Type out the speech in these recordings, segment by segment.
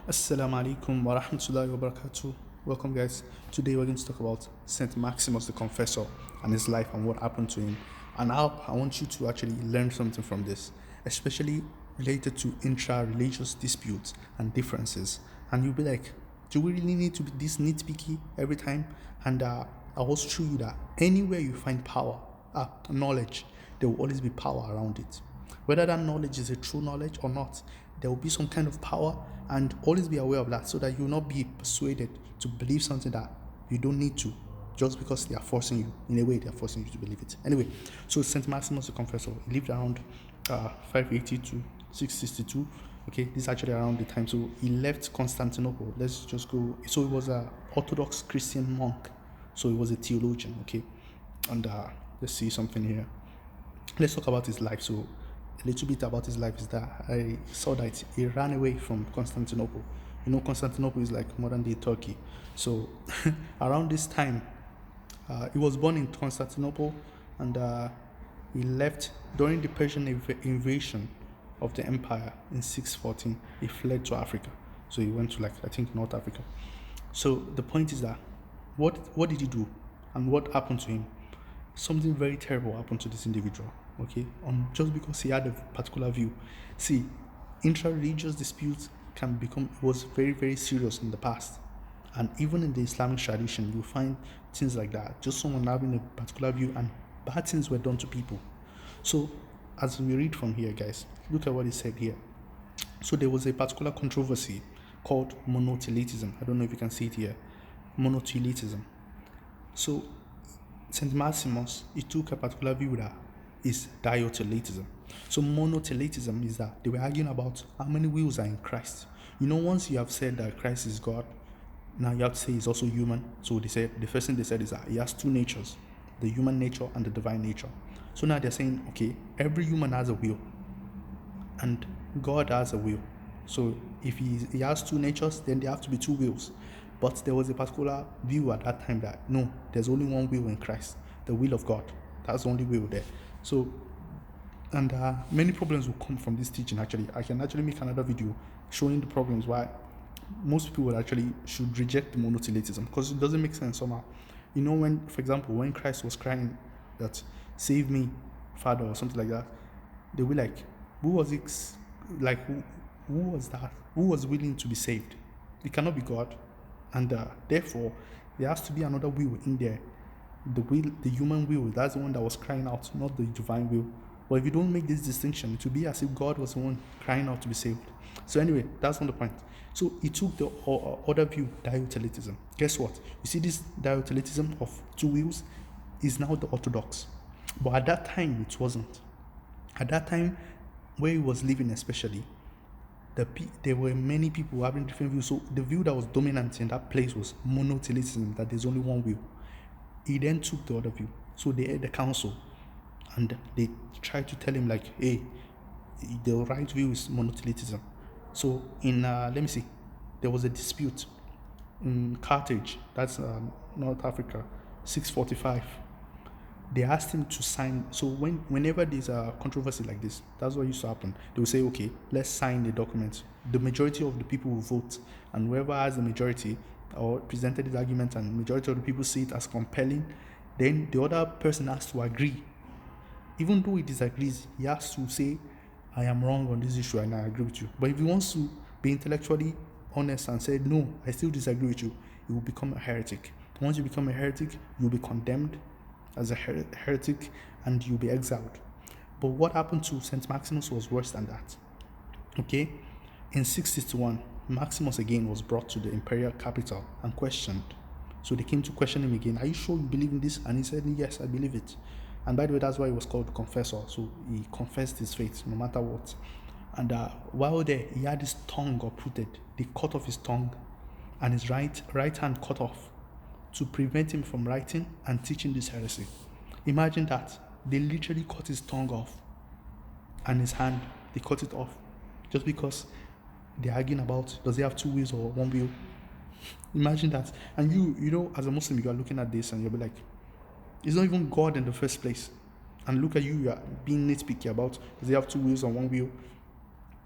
Assalamu alaikum wa rahmatullahi wa barakatuh. Welcome, guys. Today we're going to talk about Saint Maximus the Confessor and his life and what happened to him. And how I want you to actually learn something from this, especially related to intra-religious disputes and differences. And you'll be like, do we really need to be this nitpicky every time? And I'll also show you that anywhere you find power, knowledge, there will always be power around it. Whether that knowledge is a true knowledge or not, there will be some kind of power, and always be aware of that so that you will not be persuaded to believe something that you don't need to, just because they are forcing you. In a way, they are forcing you to believe it. Anyway, so Saint Maximus the Confessor, he lived around 580 to 662. Okay, this is actually around the time. So he left Constantinople. Let's just go. So he was an Orthodox Christian monk. So he was a theologian. Okay, and let's see something here. Let's talk about his life. So a little bit about his life is that I saw that he ran away from Constantinople. You know, Constantinople is like modern day Turkey. So around this time, he was born in Constantinople, and he left during the Persian invasion of the empire in 614. He fled to Africa. So he went to, like, I think, North Africa. So the point is that what did he do and what happened to him? Something very terrible happened to this individual. Okay, just because he had a particular view. See, intra-religious disputes can become was very, very serious in the past, and even in the Islamic tradition you find things like that, just someone having a particular view and bad things were done to people. So as we read from here, guys, look at what he said here. So there was a particular controversy called monothelitism. I don't know if you can see it here. Monothelitism. So St. Maximus, he took a particular view that is diotheletism. So monotheletism is that they were arguing about how many wills are in Christ. You know, once you have said that Christ is God, now you have to say he's also human. So they said the first thing they said is that he has two natures, the human nature and the divine nature. So now they're saying, okay, every human has a will, and God has a will. So if he has two natures, then there have to be two wills. But there was a particular view at that time that no, there's only one will in Christ, the will of God. That's the only will there. So, and many problems will come from this teaching. Actually, I can actually make another video showing the problems why most people would actually should reject the monothelitism, because it doesn't make sense somehow. You know, when, for example, when Christ was crying that "Save me, Father" or something like that, they were like, who was it? Like, who was that? Who was willing to be saved? It cannot be God, and therefore there has to be another will in there. The will, the human will, that's the one that was crying out, not the divine will. But if you don't make this distinction, it will be as if God was the one crying out to be saved. So anyway, that's not the point. So he took the other view, diotheletism. Guess what? You see, this diotheletism of two wills is now the orthodox. But at that time, it wasn't. At that time, where he was living especially, there were many people having different views. So the view that was dominant in that place was monothelitism, that there's only one will. He then took the other view. So they had the council, and they tried to tell him, like, hey, the right view is monothelitism. So in let me see, there was a dispute in Carthage, that's North Africa, 645. They asked him to sign. So whenever there's a controversy like this, that's what used to happen. They will say, okay, let's sign the document. The majority of the people will vote, and whoever has the majority or presented his argument and majority of the people see it as compelling, then the other person has to agree. Even though he disagrees, he has to say, I am wrong on this issue and I agree with you. But if he wants to be intellectually honest and say, no, I still disagree with you, he will become a heretic. Once you become a heretic, you'll be condemned as a heretic and you'll be exiled. But what happened to St. Maximus was worse than that. Okay? In 661, Maximus again was brought to the imperial capital and questioned. So they came to question him again. Are you sure you believe in this? And he said, yes, I believe it. And by the way, that's why he was called Confessor. So he confessed his faith no matter what. And while there, he had his tongue uprooted. They cut off his tongue and his right hand cut off to prevent him from writing and teaching this heresy. Imagine that. They literally cut his tongue off and his hand, they cut it off just because they're arguing about, does he have two wills or one will? Imagine that. And you know, as a Muslim, you are looking at this and you'll be like, it's not even God in the first place. And look at you are being nitpicky about, does he have two wills or one will?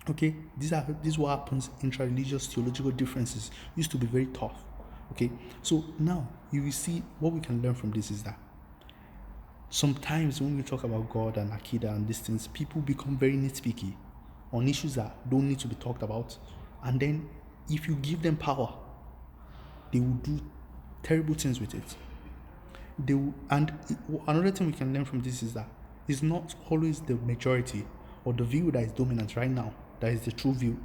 Okay, this is what happens. Intra-religious theological differences used to be very tough. Okay, so now you will see what we can learn from this is that sometimes when we talk about God and Akida and these things, people become very nitpicky on issues that don't need to be talked about. And then if you give them power, they will do terrible things with it. Another thing we can learn from this is that it's not always the majority or the view that is dominant right now that is the true view.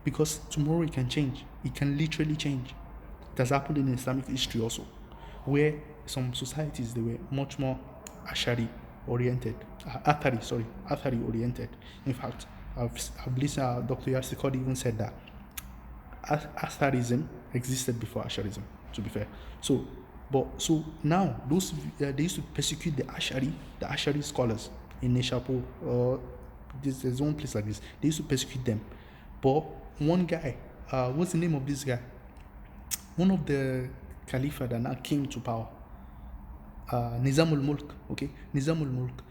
Because tomorrow it can change. It can literally change. It has happened in Islamic history also, where some societies, they were much more Ashari oriented, Athari oriented. In fact, I've listened, Dr. Yasikodi even said that Atharism existed before Asharism, to be fair. So now they used to persecute the Ashari scholars in Nishapur, or there's one place like this. They used to persecute them. But one guy, what's the name of this guy? One of the Caliph that now came to power, Nizamul Mulk. Okay, Nizamul Mulk.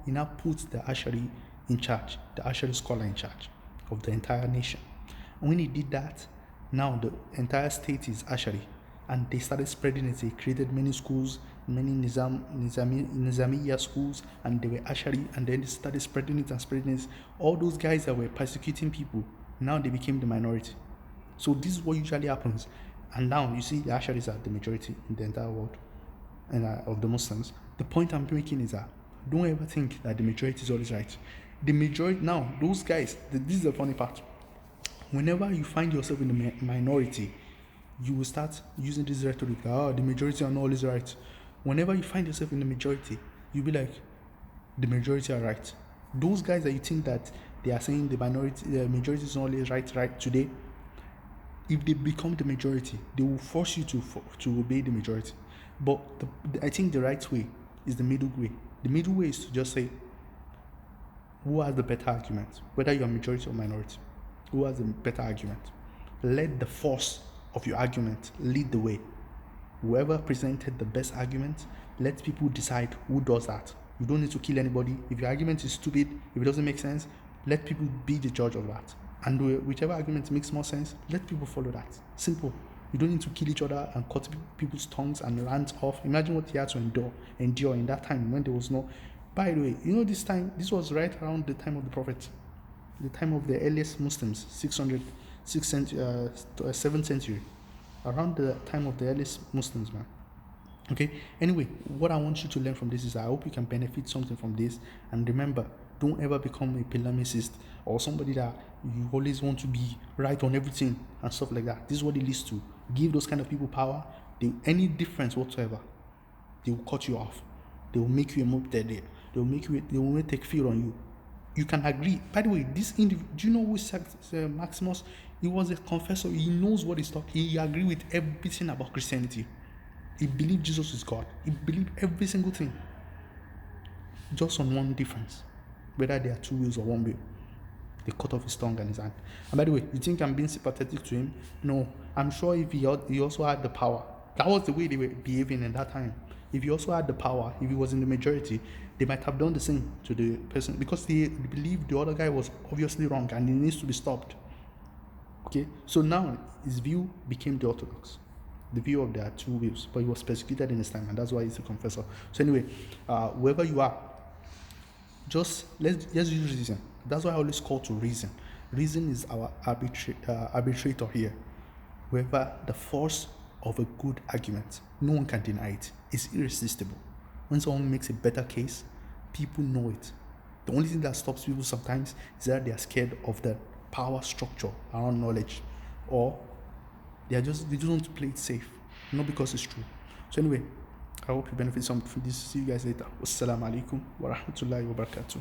He now put the Ashari in charge, the Ashari scholar in charge of the entire nation. And when he did that, now the entire state is Ashari, and they started spreading it. They created many schools, many Nizamiya schools, and they were Ashari, and then they started spreading it. All those guys that were persecuting people, now they became the minority. So this is what usually happens. And now you see the Asharis are the majority in the entire world and of the Muslims. The point I'm making is that don't ever think that the majority is always right. The majority, now, those guys, this is the funny part. Whenever you find yourself in the minority, you will start using this rhetoric, the majority are not always right. Whenever you find yourself in the majority, you'll be like, the majority are right. Those guys that you think that they are saying the majority is not always right today, if they become the majority, they will force you to obey the majority. But I think the right way is the middle way. The middle way is to just say, who has the better argument? Whether you're majority or minority, who has the better argument? Let the force of your argument lead the way. Whoever presented the best argument, let people decide who does that. You don't need to kill anybody. If your argument is stupid, if it doesn't make sense, let people be the judge of that. And whichever argument makes more sense, let people follow that. Simple. You don't need to kill each other and cut people's tongues and rant off. Imagine what he had to endure in that time when there was no... By the way, this was right around the time of the Prophet, the time of the earliest Muslims, 7th century, around the time of the earliest Muslims, man. Okay, anyway, what I want you to learn from this is I hope you can benefit something from this. And remember, don't ever become a polemicist or somebody that you always want to be right on everything and stuff like that. This is what it leads to. Give those kind of people power. Any difference whatsoever, they will cut you off. They will make you a mubtadi. They will take fear on you. You can agree. By the way, this individual, do you know who is Maximus? He was a confessor. He knows what he's talking. He agreed with everything about Christianity. He believed Jesus is God. He believed every single thing. Just on one difference. Whether there are two wheels or one wheel. They cut off his tongue and his hand. And by the way, you think I'm being sympathetic to him? No. I'm sure if he also had the power. That was the way they were behaving in that time. If he also had the power, if he was in the majority, they might have done the same to the person, because they believed the other guy was obviously wrong and he needs to be stopped. Okay, so now his view became the orthodox, the view of there are two views, but he was persecuted in his time, and that's why he's a confessor. So anyway, whoever you are, just let's use reason. That's why I always call to reason. Reason is our arbitrator here. Whoever the force of a good argument, no one can deny it. It's irresistible. When someone makes a better case, people know it. The only thing that stops people sometimes is that they are scared of the power structure around knowledge, or they just want to play it safe, not because it's true. So anyway, I hope you benefit some from this. See you guys later. Wassalamu alaikum wa rahmatullahi wa barakatuh.